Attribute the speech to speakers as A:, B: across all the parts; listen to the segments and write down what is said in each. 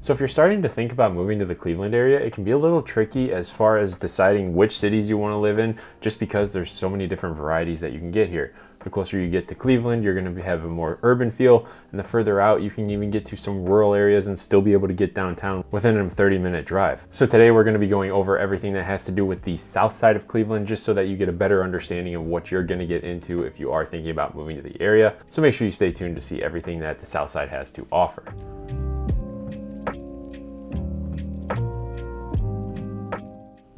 A: So if you're starting to think about moving to the Cleveland area, it can be a little tricky as far as deciding which cities you want to live in, just because there's so many different varieties that you can get here. The closer you get to Cleveland, you're going to have a more urban feel, and the further out, you can even get to some rural areas and still be able to get downtown within a 30-minute drive. So today we're going to be going over everything that has to do with the south side of Cleveland, just so that you get a better understanding of what you're going to get into if you are thinking about moving to the area. So make sure you stay tuned to see everything that the south side has to offer.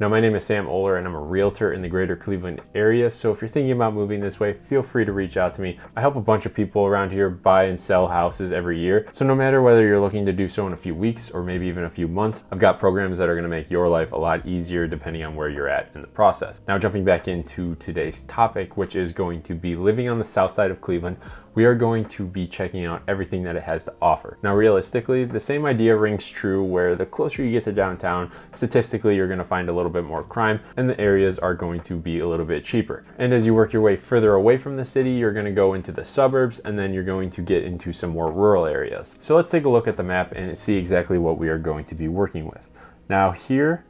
A: Now, my name is Sam Oler and I'm a realtor in the greater Cleveland area. So if you're thinking about moving this way, feel free to reach out to me. I help a bunch of people around here buy and sell houses every year. So no matter whether you're looking to do so in a few weeks or maybe even a few months, I've got programs that are going to make your life a lot easier depending on where you're at in the process. Now, jumping back into today's topic, which is going to be living on the south side of Cleveland, we are going to be checking out everything that it has to offer. Now, realistically, the same idea rings true where the closer you get to downtown, statistically, you're gonna find a little bit more crime and the areas are going to be a little bit cheaper. And as you work your way further away from the city, you're gonna go into the suburbs and then you're going to get into some more rural areas. So let's take a look at the map and see exactly what we are going to be working with. Now, here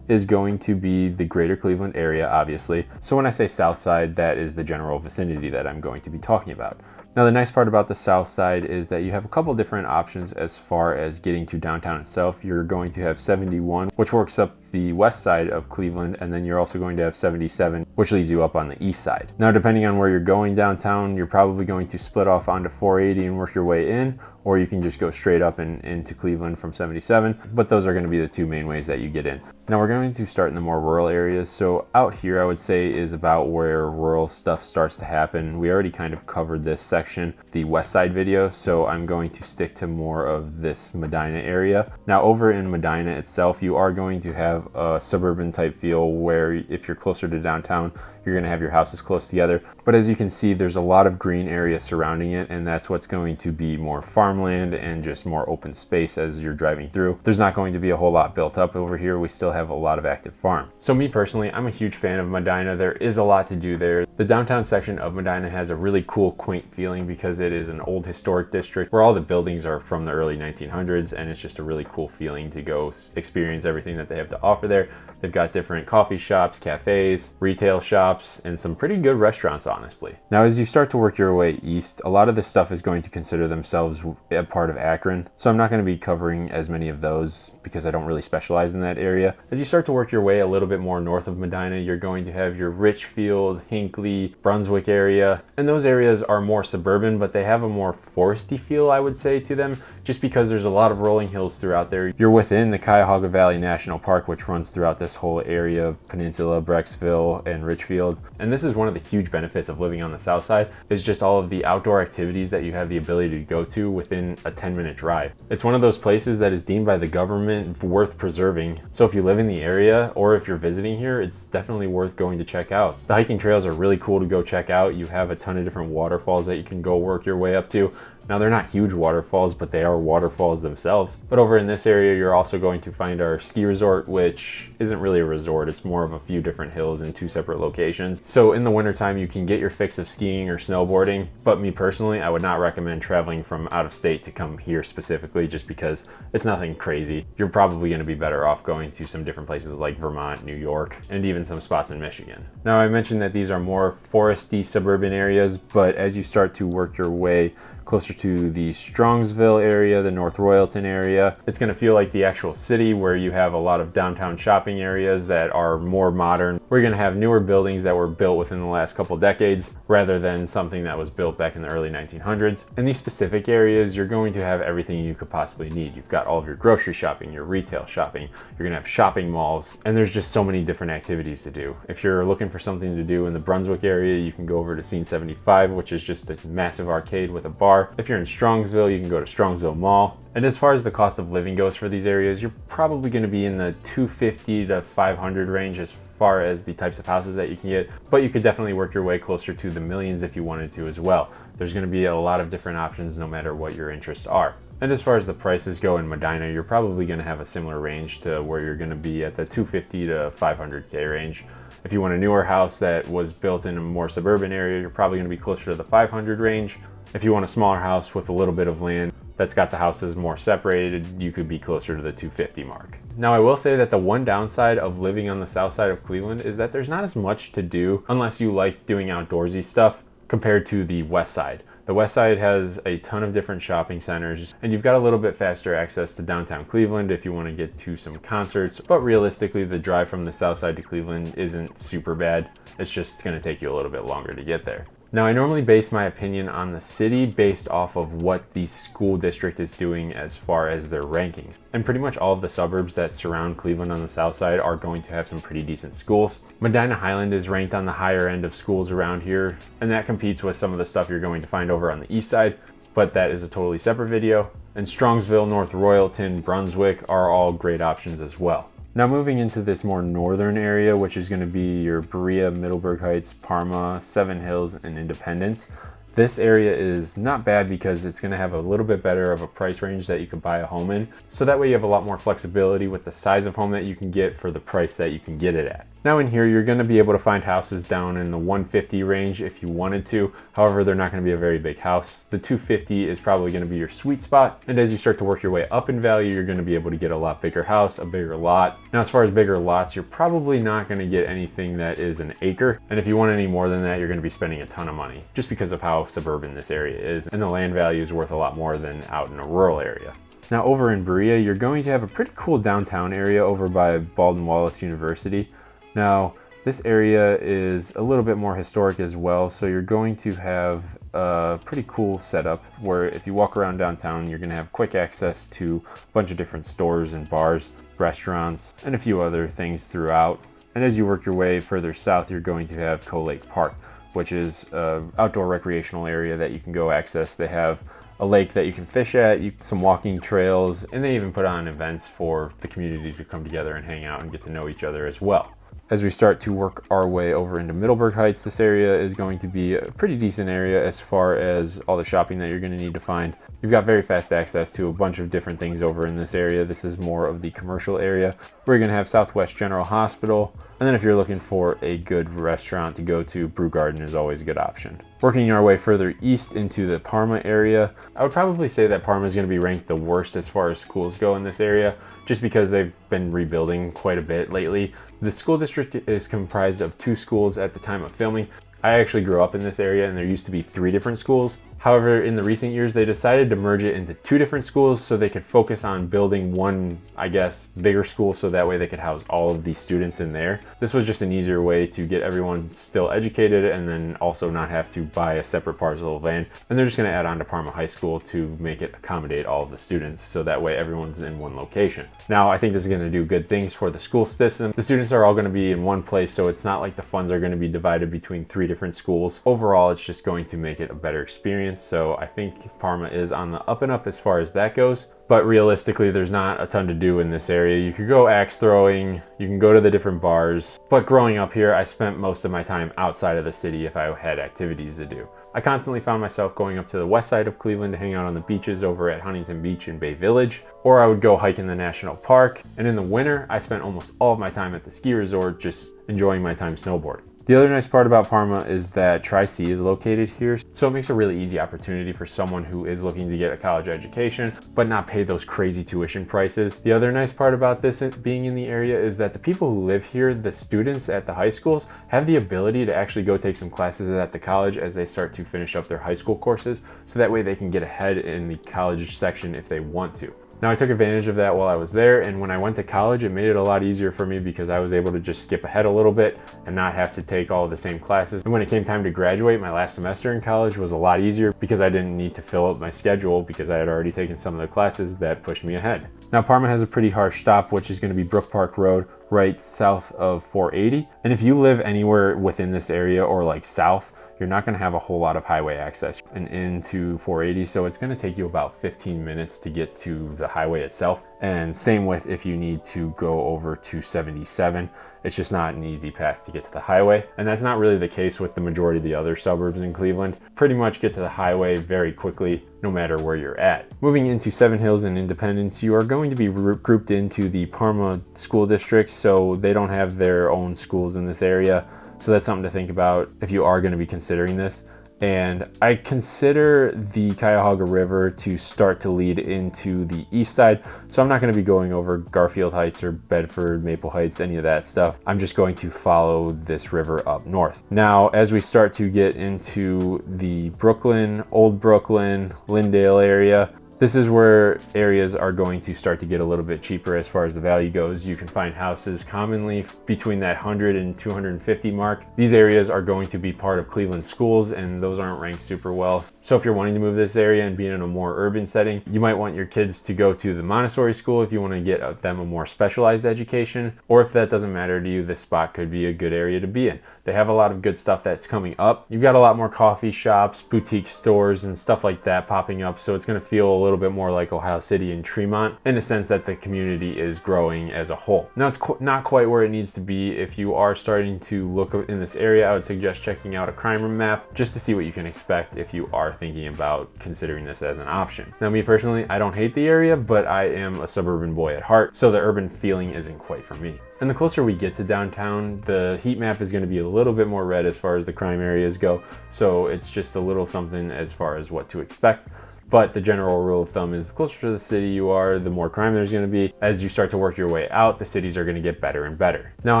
A: is going to be the greater Cleveland area, obviously. So when I say south side, that is the general vicinity that I'm going to be talking about. Now, the nice part about the south side is that you have a couple different options as far as getting to downtown itself. You're going to have 71, which works up the west side of Cleveland, and then you're also going to have 77, which leads you up on the east side. Now, depending on where you're going downtown, you're probably going to split off onto 480 and work your way in, or you can just go straight up and into Cleveland from 77, but those are going to be the two main ways that you get in. Now, we're going to start in the more rural areas. So out here, I would say, is about where rural stuff starts to happen. We already kind of covered this section, the west side video, so I'm going to stick to more of this Medina area. Now, over in Medina itself, you are going to have a suburban type feel where if you're closer to downtown, you're going to have your houses close together. But as you can see, there's a lot of green area surrounding it, and that's what's going to be more farmland and just more open space as you're driving through. There's not going to be a whole lot built up over here. We still have a lot of active farm. So me personally, I'm a huge fan of Medina. There is a lot to do there. The downtown section of Medina has a really cool, quaint feeling because it is an old historic district where all the buildings are from the early 1900s, and it's just a really cool feeling to go experience everything that they have to offer there. They've got different coffee shops, cafes, retail shops, and some pretty good restaurants, honestly. Now, as you start to work your way east, a lot of this stuff is going to consider themselves a part of Akron. So I'm not going to be covering as many of those because I don't really specialize in that area. As you start to work your way a little bit more north of Medina, you're going to have your Richfield, Hinckley, Brunswick area. And those areas are more suburban, but they have a more foresty feel, I would say, to them, just because there's a lot of rolling hills throughout there. You're within the Cuyahoga Valley National Park, which runs throughout this whole area, Peninsula, Brecksville, and Richfield. And this is one of the huge benefits of living on the south side, is just all of the outdoor activities that you have the ability to go to within a 10-minute drive. It's one of those places that is deemed by the government worth preserving. So if you live in the area or if you're visiting here, it's definitely worth going to check out. The hiking trails are really cool to go check out. You have a ton of different waterfalls that you can go work your way up to. Now, they're not huge waterfalls, but they are waterfalls themselves. But over in this area, you're also going to find our ski resort, which isn't really a resort. It's more of a few different hills in two separate locations. So in the wintertime, you can get your fix of skiing or snowboarding. But me personally, I would not recommend traveling from out of state to come here specifically, just because it's nothing crazy. You're probably going to be better off going to some different places like Vermont, New York, and even some spots in Michigan. Now, I mentioned that these are more foresty suburban areas, but as you start to work your way closer to the Strongsville area, the North Royalton area, it's going to feel like the actual city, where you have a lot of downtown shopping areas that are more modern. We're going to have newer buildings that were built within the last couple decades rather than something that was built back in the early 1900s. In these specific areas, you're going to have everything you could possibly need. You've got all of your grocery shopping, your retail shopping, you're going to have shopping malls, and there's just so many different activities to do. If you're looking for something to do in the Brunswick area, you can go over to Scene 75, which is just a massive arcade with a bar. If you're in Strongsville, you can go to Strongsville Mall. And as far as the cost of living goes for these areas, you're probably going to be in the $250 to $500 range as far as the types of houses that you can get, but you could definitely work your way closer to the millions if you wanted to as well. There's going to be a lot of different options no matter what your interests are. And as far as the prices go in Medina, you're probably going to have a similar range to where you're going to be at the $250 to $500K range. If you want a newer house that was built in a more suburban area, you're probably going to be closer to the 500 range. If you want a smaller house with a little bit of land, that's got the houses more separated, you could be closer to the 250 mark. Now, I will say that the one downside of living on the south side of Cleveland is that there's not as much to do unless you like doing outdoorsy stuff compared to the west side. The west side has a ton of different shopping centers, and you've got a little bit faster access to downtown Cleveland if you want to get to some concerts, but realistically the drive from the south side to Cleveland isn't super bad. It's just going to take you a little bit longer to get there. Now, I normally base my opinion on the city based off of what the school district is doing as far as their rankings. And pretty much all of the suburbs that surround Cleveland on the south side are going to have some pretty decent schools. Medina Highland is ranked on the higher end of schools around here, and that competes with some of the stuff you're going to find over on the east side, but that is a totally separate video. And Strongsville, North Royalton, Brunswick are all great options as well. Now, moving into this more northern area, which is going to be your Berea, Middleburg Heights, Parma, Seven Hills, and Independence. This area is not bad because it's going to have a little bit better of a price range that you can buy a home in. So that way you have a lot more flexibility with the size of home that you can get for the price that you can get it at. Now, in here, you're going to be able to find houses down in the 150 range if you wanted to. However, they're not going to be a very big house. The 250 is probably going to be your sweet spot. And as you start to work your way up in value, you're going to be able to get a lot bigger house, a bigger lot. Now, as far as bigger lots, you're probably not going to get anything that is an acre. And if you want any more than that, you're going to be spending a ton of money just because of how suburban this area is. And the land value is worth a lot more than out in a rural area. Now, over in Berea, you're going to have a pretty cool downtown area over by Baldwin Wallace University. Now, this area is a little bit more historic as well, so you're going to have a pretty cool setup where if you walk around downtown, you're going to have quick access to a bunch of different stores and bars, restaurants, and a few other things throughout. And as you work your way further south, you're going to have Coe Lake Park, which is an outdoor recreational area that you can go access. They have a lake that you can fish at, some walking trails, and they even put on events for the community to come together and hang out and get to know each other as well. As we start to work our way over into Middleburg Heights, this area is going to be a pretty decent area as far as all the shopping that you're going to need to find. You've got very fast access to a bunch of different things over in this area. This is more of the commercial area where you're going to have Southwest General Hospital. And then if you're looking for a good restaurant to go to, Brew Garden is always a good option. Working our way further east into the Parma area, I would probably say that Parma is going to be ranked the worst as far as schools go in this area, just because they've been rebuilding quite a bit lately. The school district is comprised of 2 schools at the time of filming. I actually grew up in this area and there used to be 3 different schools. However, in the recent years, they decided to merge it into 2 different schools so they could focus on building one, I guess, bigger school so that way they could house all of these students in there. This was just an easier way to get everyone still educated and then also not have to buy a separate parcel of land. And they're just going to add on to Parma High School to make it accommodate all of the students so that way everyone's in one location. Now, I think this is going to do good things for the school system. The students are all going to be in one place, so it's not like the funds are going to be divided between 3 different schools. Overall, it's just going to make it a better experience. So I think Parma is on the up and up as far as that goes. But realistically, there's not a ton to do in this area. You could go axe throwing, you can go to the different bars. But growing up here, I spent most of my time outside of the city if I had activities to do. I constantly found myself going up to the west side of Cleveland to hang out on the beaches over at Huntington Beach in Bay Village, or I would go hike in the national park. And in the winter, I spent almost all of my time at the ski resort just enjoying my time snowboarding. The other nice part about Parma is that Tri-C is located here, so it makes a really easy opportunity for someone who is looking to get a college education, but not pay those crazy tuition prices. The other nice part about this being in the area is that the people who live here, the students at the high schools, have the ability to actually go take some classes at the college as they start to finish up their high school courses, so that way they can get ahead in the college section if they want to. Now, I took advantage of that while I was there, and when I went to college, it made it a lot easier for me because I was able to just skip ahead a little bit and not have to take all of the same classes. And when it came time to graduate, my last semester in college was a lot easier because I didn't need to fill up my schedule because I had already taken some of the classes that pushed me ahead. Now, Parma has a pretty harsh stop, which is going to be Brook Park Road, right south of 480. And if you live anywhere within this area or like south, you're not going to have a whole lot of highway access and into 480, so it's going to take you about 15 minutes to get to the highway itself. And same with if you need to go over to 77, it's just not an easy path to get to the highway. And that's not really the case with the majority of the other suburbs in Cleveland. Pretty much get to the highway very quickly, no matter where you're at. Moving into Seven Hills and Independence, you are going to be grouped into the Parma school district, so they don't have their own schools in this area. So that's something to think about if you are going to be considering this. And I consider the Cuyahoga River to start to lead into the east side. So I'm not going to be going over Garfield Heights or Bedford, Maple Heights, any of that stuff. I'm just going to follow this river up north. Now, as we start to get into the Brooklyn, Old Brooklyn, Lyndale area, this is where areas are going to start to get a little bit cheaper as far as the value goes. You can find houses commonly between that 100 and 250 mark. These areas are going to be part of Cleveland schools, and those aren't ranked super well. So if you're wanting to move this area and be in a more urban setting, you might want your kids to go to the Montessori school if you want to get them a more specialized education. Or if that doesn't matter to you, this spot could be a good area to be in. They have a lot of good stuff that's coming up. You've got a lot more coffee shops, boutique stores, and stuff like that popping up. So it's going to feel a little bit more like Ohio City and Tremont in the sense that the community is growing as a whole. Now, it's not quite where it needs to be. If you are starting to look in this area, I would suggest checking out a crime room map just to see what you can expect if you are thinking about considering this as an option. Now, me personally, I don't hate the area, but I am a suburban boy at heart, so the urban feeling isn't quite for me. And the closer we get to downtown, the heat map is going to be a little bit more red as far as the crime areas go. So it's just a little something as far as what to expect. But the general rule of thumb is the closer to the city you are, the more crime there's going to be. As you start to work your way out, the cities are going to get better and better. Now,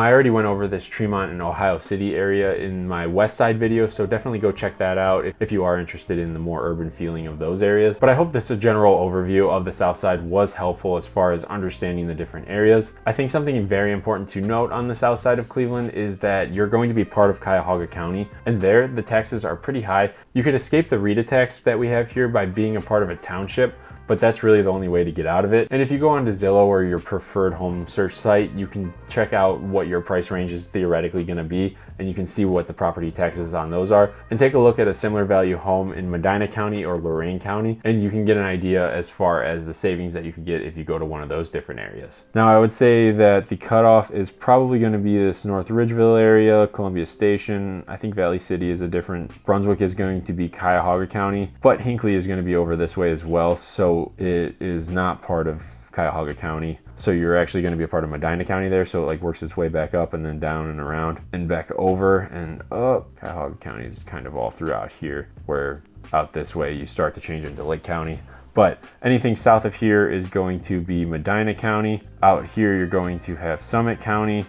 A: I already went over this Tremont and Ohio City area in my West Side video, so definitely go check that out if you are interested in the more urban feeling of those areas. But I hope this general overview of the South Side was helpful as far as understanding the different areas. I think something very important to note on the South Side of Cleveland is that you're going to be part of Cuyahoga County, and there the taxes are pretty high. You could escape the RETA tax that we have here by being a part of a township, but that's really the only way to get out of it. And if you go onto Zillow or your preferred home search site, you can check out what your price range is theoretically going to be, and you can see what the property taxes on those are, and take a look at a similar value home in Medina County or Lorain County, and you can get an idea as far as the savings that you could get if you go to one of those different areas. Now, I would say that the cutoff is probably going to be this North Ridgeville area, Columbia Station. I think Valley City is a different. Brunswick is going to be Cuyahoga County, but Hinckley is going to be over this way as well, so it is not part of Cuyahoga County. So you're actually going to be a part of Medina County there, so it like works its way back up and then down and around and back over and up. Cuyahoga County is kind of all throughout here, where out this way you start to change into Lake County. But anything south of here is going to be Medina County. Out here you're going to have Summit County,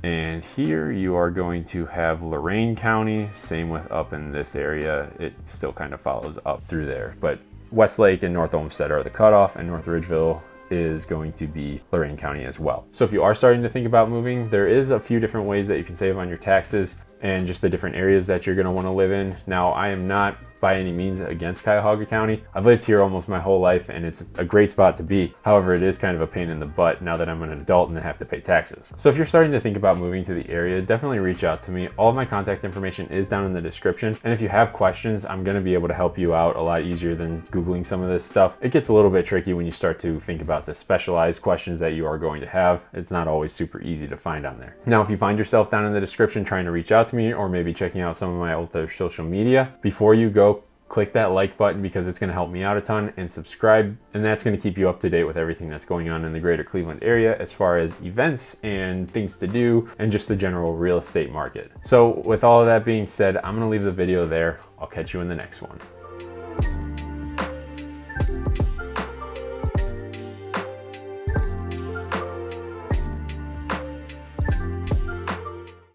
A: and here you are going to have Lorain County. Same with up in this area, it still kind of follows up through there. But Westlake and North Olmsted are the cutoff, and North Ridgeville is going to be Lorain County as well. So if you are starting to think about moving, there is a few different ways that you can save on your taxes and just the different areas that you're going to want to live in. Now, I am not by any means against Cuyahoga County. I've lived here almost my whole life, and it's a great spot to be. However, it is kind of a pain in the butt now that I'm an adult and I have to pay taxes. So if you're starting to think about moving to the area, definitely reach out to me. All of my contact information is down in the description. And if you have questions, I'm going to be able to help you out a lot easier than Googling some of this stuff. It gets a little bit tricky when you start to think about the specialized questions that you are going to have. It's not always super easy to find on there. Now, if you find yourself down in the description trying to reach out to me, or maybe checking out some of my other social media, before you go, click that like button because it's going to help me out a ton, and subscribe, and that's going to keep you up to date with everything that's going on in the greater Cleveland area as far as events and things to do and just the general real estate market. So with all of that being said, I'm going to leave the video there. I'll catch you in the next one.